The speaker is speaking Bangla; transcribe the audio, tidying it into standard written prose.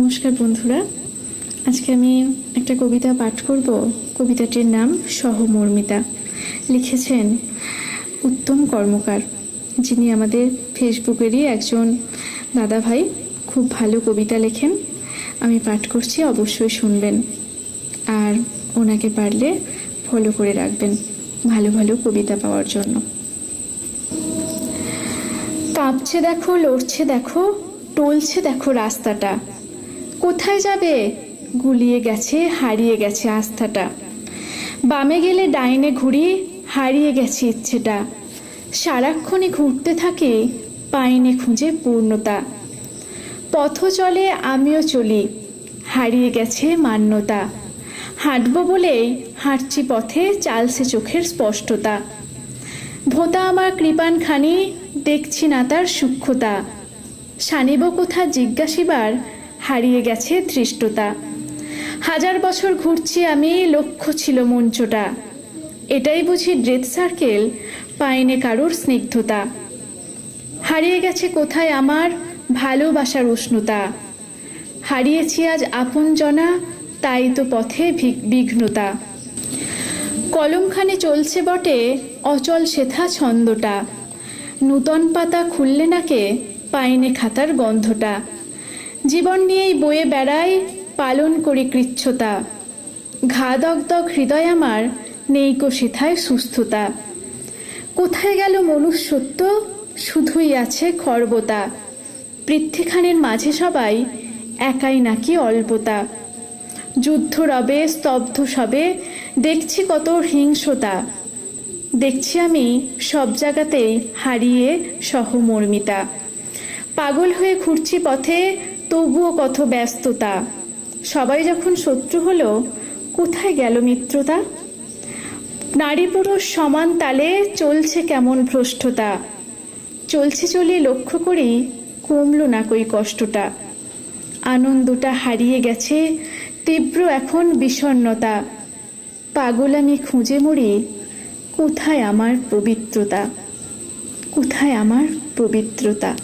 নমস্কার বন্ধুরা, আজকে আমি একটা কবিতা পাঠ করব। কবিতাটির নাম সহমর্মিতা। লিখেছেন উত্তম কর্মকার, যিনি আমাদের ফেসবুকেরই একজন দাদা ভাই। খুব ভালো কবিতা লেখেন। আমি পাঠ করছি, অবশ্যই শুনবেন আর ওনাকে পারলে ফলো করে রাখবেন ভালো ভালো কবিতা পাওয়ার জন্য। কাঁপছে দেখো, লড়ছে দেখো, টলছে দেখো রাস্তাটা, কোথায় যাবে? গুলিয়ে গেছে, হারিয়ে গেছে আস্থাটা। বামে গেলে ডাইনে ঘুরি, হারিয়ে গেছে ইচ্ছেটা। সারাক্ষণই ঘুরতে থাকে, পাইনে খুঁজে পূর্ণতা। পথ চলে আমিও চলি, হারিয়ে গেছে মান্যতা। হাঁটবো বলেই হাঁটছি পথে, চালছে চোখের স্পষ্টতা। ভোঁতা আমার কৃপানখানি, দেখছি না তার সূক্ষ্মতা। সানিব কোথা জিজ্ঞাসিবার, হারিয়ে গেছে ধৃষ্টতা। হাজার বছর ঘুরছি আমি, লক্ষ্য ছিল মঞ্চটা। এটাই বুঝি ডেথ সার্কেল, পাইনে কারোর স্নিগ্ধতা। হারিয়ে গেছে কোথায় আমার ভালোবাসার উষ্ণতা। হারিয়েছি আজ আপনজনা, তাই তো পথে বিঘ্নতা। কলমখানি চলছে বটে, অচল সেথা ছন্দটা। নূতন পাতা খুললে নাকে, পাইনে খাতার গন্ধটা। জীবন নিয়েই বয়ে বেড়াই, পালন করি কৃচ্ছতা। ঘা দগদগ হৃদয় আমার, নেইকো সেথায় সুস্থতা। কোথায় গেল মনুষ্যত্ব, শুধুই আছে খর্বতা। পৃথ্বীখানের মাঝে সবাই, একাই নাকি অল্পতা। যুদ্ধ রবে স্তব্ধ সবে, দেখছি কত হিংসতা। দেখছি আমি সব জায়গাতেই হারিয়ে সহমর্মিতা। পাগল হয়ে ঘুরছি পথে, তবুও কত ব্যস্ততা। সবাই যখন শত্রু হলো, কোথায় গেল মিত্রতা? নারী পুরুষ সমান তালে, চলছে কেমন ভ্রষ্টতা। চলছে চলে লক্ষ্য করি, কমলো না কই কষ্টটা। আনন্দটা হারিয়ে গেছে, তীব্র এখন বিষণ্ণতা। পাগল আমি খুঁজে মরি, কোথায় আমার পবিত্রতা? কোথায় আমার পবিত্রতা?